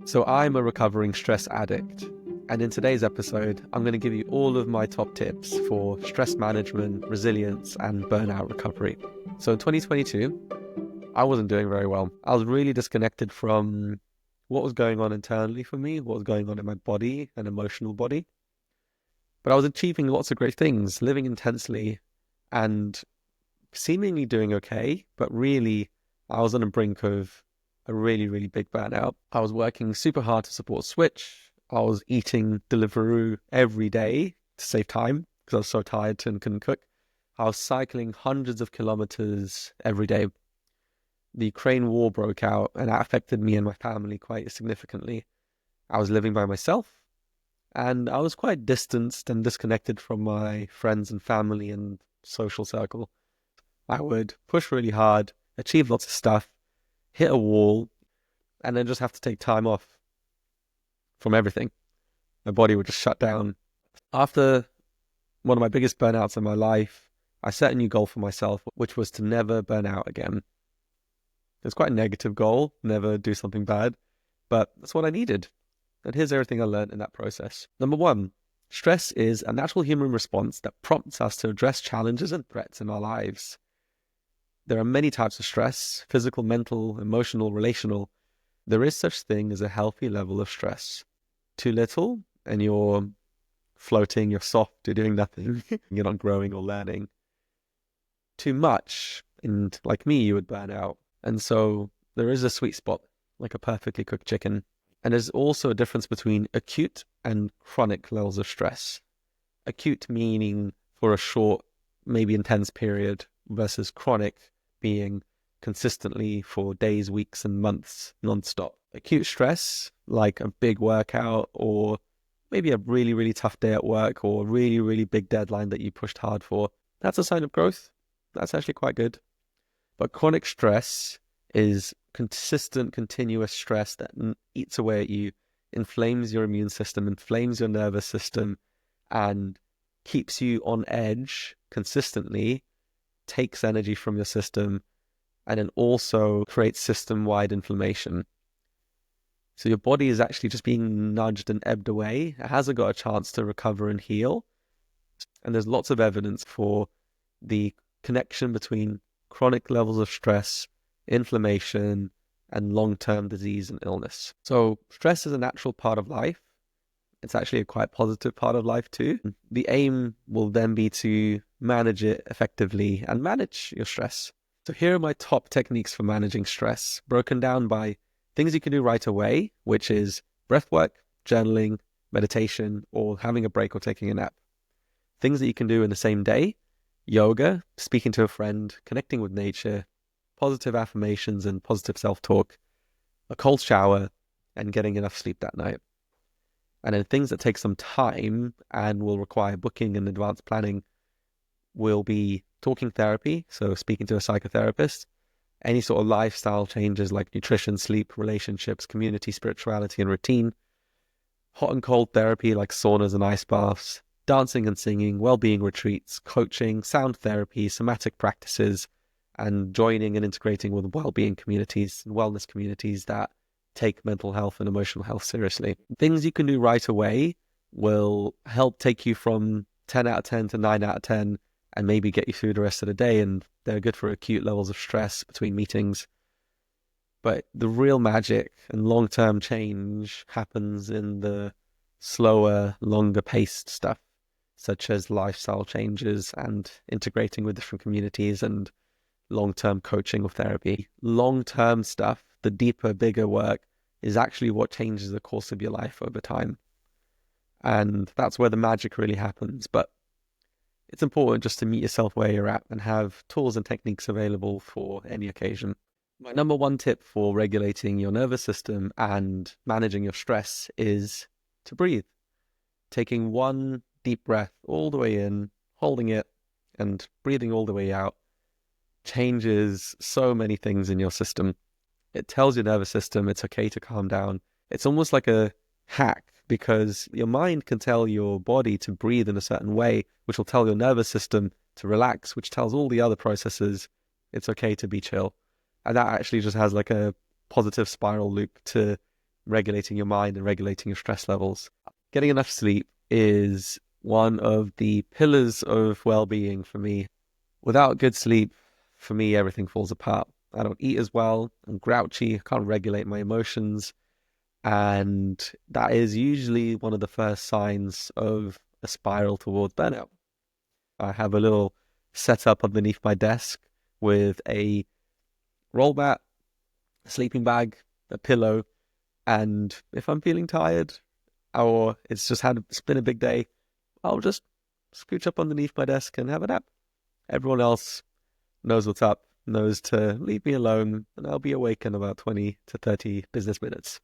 So I'm a recovering stress addict, and in today's episode, I'm going to give you all of my top tips for stress management, resilience, and burnout recovery. So in 2022, I wasn't doing very well. I was really disconnected from what was going on internally for me, what was going on in my body and emotional body. But I was achieving lots of great things, living intensely and seemingly doing okay, but really I was on the brink of a really, really big burnout. I was working super hard to support Switch. I was eating Deliveroo every day to save time because I was so tired and couldn't cook. I was cycling hundreds of kilometers every day. The Ukraine war broke out and that affected me and my family quite significantly. I was living by myself and I was quite distanced and disconnected from my friends and family and social circle. I would push really hard, achieve lots of stuff, hit a wall, and then just have to take time off from everything. My body would just shut down. After one of my biggest burnouts in my life, I set a new goal for myself, which was to never burn out again. It's quite a negative goal, never do something bad, but that's what I needed. And here's everything I learned in that process. Number one, stress is a natural human response that prompts us to address challenges and threats in our lives. There are many types of stress: physical, mental, emotional, relational. There is such thing as a healthy level of stress. Too little and you're floating, you're soft, you're doing nothing, you're not growing or learning. Too much, and like me, you would burn out. And so there is a sweet spot, like a perfectly cooked chicken. And there's also a difference between acute and chronic levels of stress. Acute meaning for a short, maybe intense period, versus chronic being consistently for days, weeks, and months nonstop. Acute stress, like a big workout or maybe a really, really tough day at work or a really, really big deadline that you pushed hard for, that's a sign of growth. That's actually quite good. But chronic stress is consistent, continuous stress that eats away at you, inflames your immune system, inflames your nervous system, and keeps you on edge consistently, takes energy from your system, and then also creates system-wide inflammation. So your body is actually just being nudged and ebbed away. It hasn't got a chance to recover and heal. And there's lots of evidence for the connection between chronic levels of stress, inflammation, and long-term disease and illness. So stress is a natural part of life. It's actually a quite positive part of life too. The aim will then be to manage it effectively and manage your stress. So here are my top techniques for managing stress, broken down by things you can do right away, which is breathwork, journaling, meditation, or having a break or taking a nap. Things that you can do in the same day: yoga, speaking to a friend, connecting with nature, positive affirmations and positive self-talk, a cold shower, and getting enough sleep that night. And then things that take some time and will require booking and advanced planning will be talking therapy, so speaking to a psychotherapist, any sort of lifestyle changes like nutrition, sleep, relationships, community, spirituality, and routine, hot and cold therapy like saunas and ice baths, dancing and singing, well-being retreats, coaching, sound therapy, somatic practices, and joining and integrating with well-being communities and wellness communities that take mental health and emotional health seriously. Things you can do right away will help take you from 10 out of 10 to 9 out of 10 and maybe get you through the rest of the day, and they're good for acute levels of stress between meetings. But the real magic and long-term change happens in the slower, longer-paced stuff, such as lifestyle changes and integrating with different communities and long-term coaching or therapy. Long-term stuff, the deeper, bigger work, is actually what changes the course of your life over time. And that's where the magic really happens. But it's important just to meet yourself where you're at and have tools and techniques available for any occasion. My number one tip for regulating your nervous system and managing your stress is to breathe. Taking one deep breath all the way in, holding it, and breathing all the way out changes so many things in your system. It tells your nervous system it's okay to calm down. It's almost like a hack, because your mind can tell your body to breathe in a certain way, which will tell your nervous system to relax, which tells all the other processes it's okay to be chill. And that actually just has like a positive spiral loop to regulating your mind and regulating your stress levels. Getting enough sleep is one of the pillars of well-being for me. Without good sleep, for me, everything falls apart. I don't eat as well. I'm grouchy. I can't regulate my emotions. And that is usually one of the first signs of a spiral towards burnout. I have a little setup underneath my desk with a roll mat, a sleeping bag, a pillow, and if I'm feeling tired or it's been a big day, I'll just scooch up underneath my desk and have a nap. Everyone else knows what's up, knows to leave me alone, and I'll be awake in about 20 to 30 business minutes.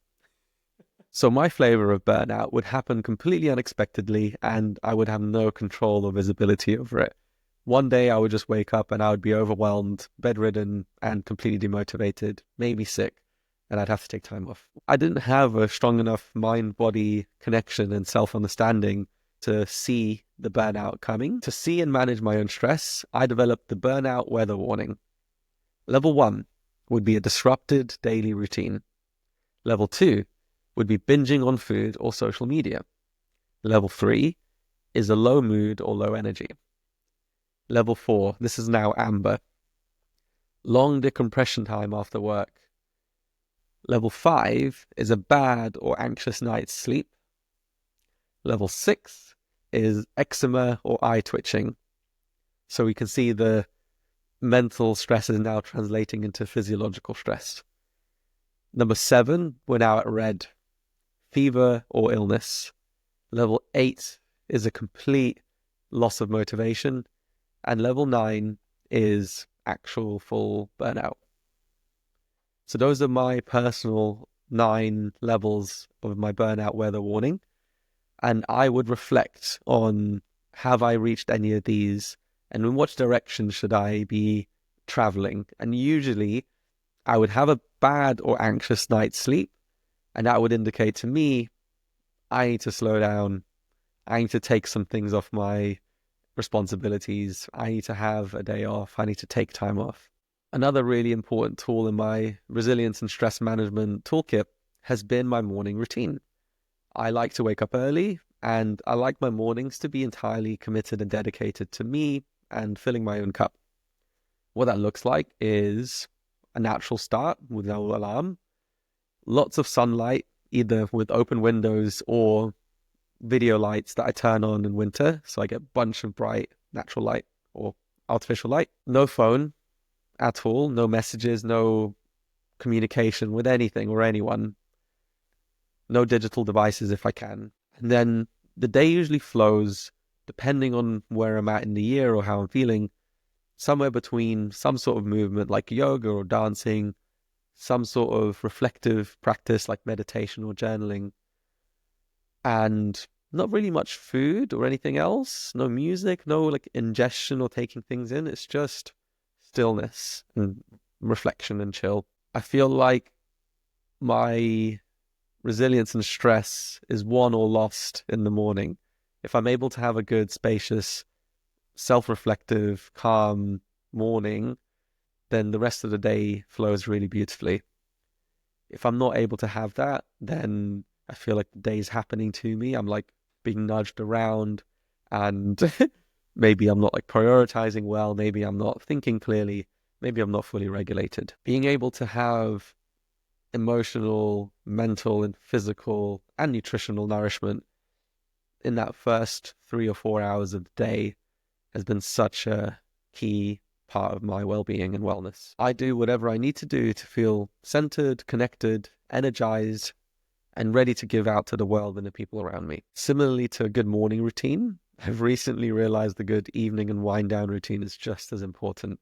So my flavor of burnout would happen completely unexpectedly, and I would have no control or visibility over it. One day I would just wake up and I would be overwhelmed, bedridden, and completely demotivated, maybe sick, and I'd have to take time off. I didn't have a strong enough mind-body connection and self-understanding to see the burnout coming. To see and manage my own stress, I developed the burnout weather warning. Level 1 would be a disrupted daily routine. Level 2 would be binging on food or social media. Level 3 is a low mood or low energy. Level 4, this is now amber, long decompression time after work. Level 5 is a bad or anxious night's sleep. Level 6 is eczema or eye twitching. So we can see the mental stress is now translating into physiological stress. Number 7, we're now at red, fever or illness. Level 8 is a complete loss of motivation. And level 9 is actual full burnout. So those are my personal 9 levels of my burnout weather warning. And I would reflect on, have I reached any of these? And in what direction should I be traveling? And usually I would have a bad or anxious night's sleep. And that would indicate to me, I need to slow down. I need to take some things off my responsibilities. I need to have a day off. I need to take time off. Another really important tool in my resilience and stress management toolkit has been my morning routine. I like to wake up early, and I like my mornings to be entirely committed and dedicated to me and filling my own cup. What that looks like is a natural start with no alarm, lots of sunlight, either with open windows or video lights that I turn on in winter, so I get a bunch of bright natural light or artificial light. No phone at all, no messages, no communication with anything or anyone, no digital devices if I can. And then the day usually flows, depending on where I'm at in the year or how I'm feeling, somewhere between some sort of movement like yoga or dancing, some sort of reflective practice like meditation or journaling, and not really much food or anything else, no music, no like ingestion or taking things in. It's just stillness and reflection and chill. I feel like my resilience and stress is won or lost in the morning. If I'm able to have a good, spacious, self-reflective, calm morning, then the rest of the day flows really beautifully. If I'm not able to have that, then I feel like the day's happening to me. I'm like being nudged around, and maybe I'm not like prioritizing well. Maybe I'm not thinking clearly. Maybe I'm not fully regulated. Being able to have emotional, mental, and physical and nutritional nourishment in that first 3 or 4 hours of the day has been such a key part of my well-being and wellness. I do whatever I need to do to feel centered, connected, energized, and ready to give out to the world and the people around me. Similarly to a good morning routine, I've recently realized the good evening and wind down routine is just as important.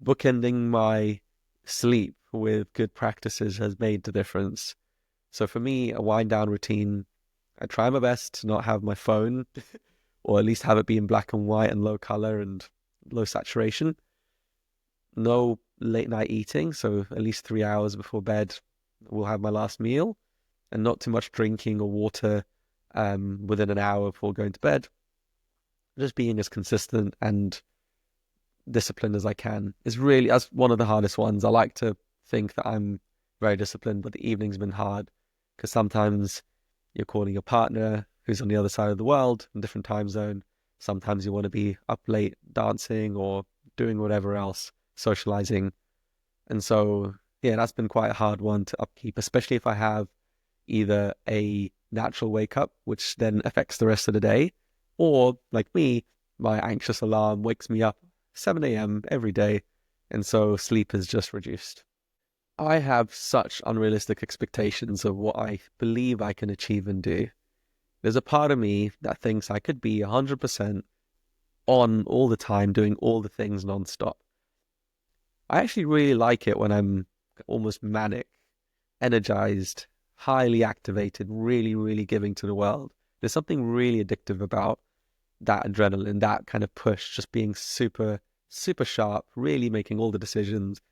Bookending my sleep with good practices has made the difference. So for me, a wind down routine, I try my best to not have my phone or at least have it be in black and white and low color and low saturation. No late night eating, so at least 3 hours before bed we'll have my last meal, and not too much drinking or water within an hour before going to bed. Just being as consistent and disciplined as I can is really, that's one of the hardest ones. I like to think that I'm very disciplined, but the evening's been hard Because sometimes you're calling your partner who's on the other side of the world, in a different time zone. Sometimes you want to be up late dancing or doing whatever else, socializing. And so, yeah, that's been quite a hard one to upkeep, especially if I have either a natural wake up, which then affects the rest of the day, or like me, my anxious alarm wakes me up 7 a.m. every day. And so sleep is just reduced. I have such unrealistic expectations of what I believe I can achieve and do. There's a part of me that thinks I could be 100% on all the time, doing all the things nonstop. I actually really like it when I'm almost manic, energized, highly activated, really, really giving to the world. There's something really addictive about that adrenaline, that kind of push, just being super, super sharp, really making all the decisions,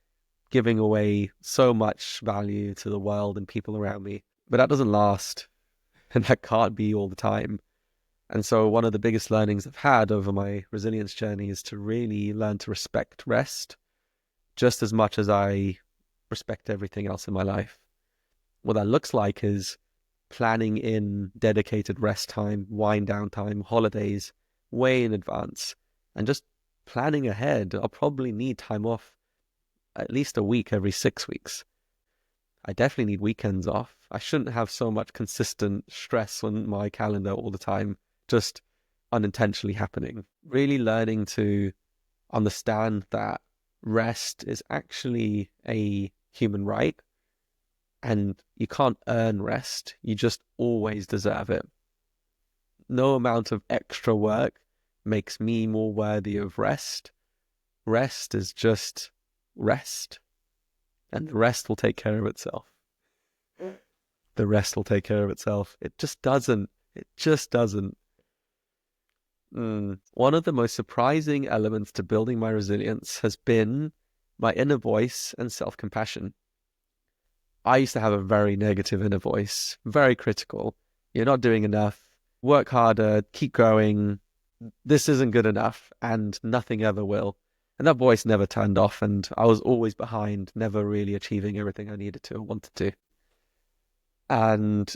giving away so much value to the world and people around me. But that doesn't last, and that can't be all the time. And so one of the biggest learnings I've had over my resilience journey is to really learn to respect rest just as much as I respect everything else in my life. What that looks like is planning in dedicated rest time, wind down time, holidays way in advance, and just planning ahead. I'll probably need time off at least a week every 6 weeks. I definitely need weekends off. I shouldn't have so much consistent stress on my calendar all the time, just unintentionally happening. Really learning to understand that rest is actually a human right, and you can't earn rest. You just always deserve it. No amount of extra work makes me more worthy of rest. Rest is just rest, and the rest will take care of itself. The rest will take care of itself. It just doesn't. It just doesn't. One of the most surprising elements to building my resilience has been my inner voice and self-compassion. I used to have a very negative inner voice, very critical. You're not doing enough. Work harder, keep going. This isn't good enough, and nothing ever will. And that voice never turned off, and I was always behind, never really achieving everything I needed to or wanted to. And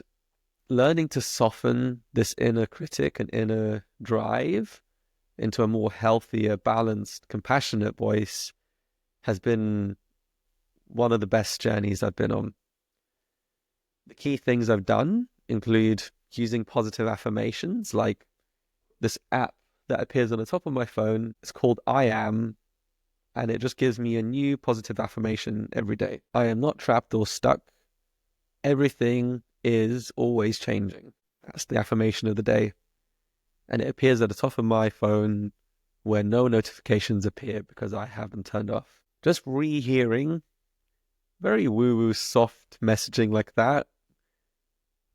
learning to soften this inner critic and inner drive into a more healthier, balanced, compassionate voice has been one of the best journeys I've been on. The key things I've done include using positive affirmations, like this app that appears on the top of my phone. It's called I Am, and it just gives me a new positive affirmation every day. I am not trapped or stuck. Everything is always changing. That's the affirmation of the day. And it appears at the top of my phone where no notifications appear because I have them turned off. Just rehearing very woo-woo soft messaging like that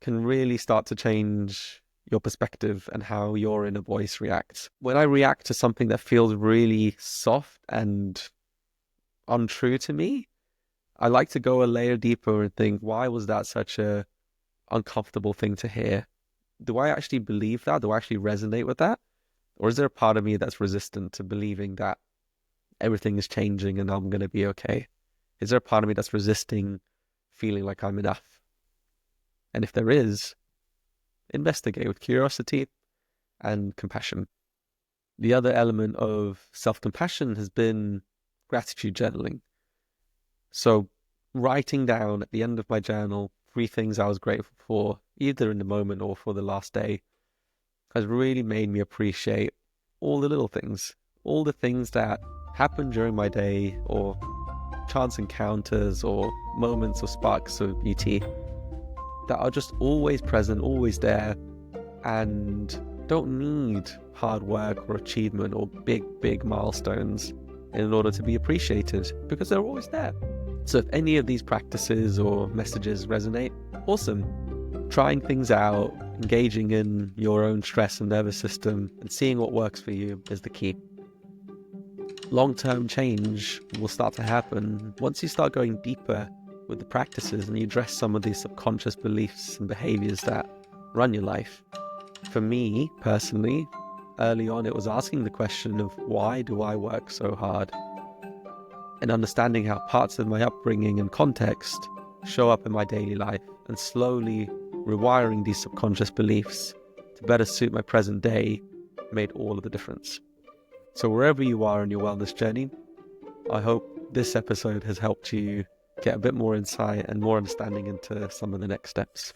can really start to change your perspective and how your inner voice reacts. When I react to something that feels really soft and untrue to me, I like to go a layer deeper and think, why was that such a uncomfortable thing to hear? Do I actually believe that? Do I actually resonate with that? Or is there a part of me that's resistant to believing that everything is changing and I'm going to be okay? Is there a part of me that's resisting feeling like I'm enough? And if there is, investigate with curiosity and compassion. The other element of self-compassion has been gratitude journaling. So writing down at the end of my journal 3 things I was grateful for, either in the moment or for the last day, has really made me appreciate all the little things, all the things that happen during my day, or chance encounters or moments or sparks of beauty that are just always present, always there, and don't need hard work or achievement or big milestones in order to be appreciated, because they're always there. So if any of these practices or messages resonate, awesome. Trying things out, engaging in your own stress and nervous system, and seeing what works for you is the key. Long-term change will start to happen once you start going deeper with the practices and you address some of these subconscious beliefs and behaviors that run your life. For me, personally, early on, it was asking the question of, why do I work so hard? And understanding how parts of my upbringing and context show up in my daily life and slowly rewiring these subconscious beliefs to better suit my present day made all of the difference. So wherever you are in your wellness journey, I hope this episode has helped you get a bit more insight and more understanding into some of the next steps.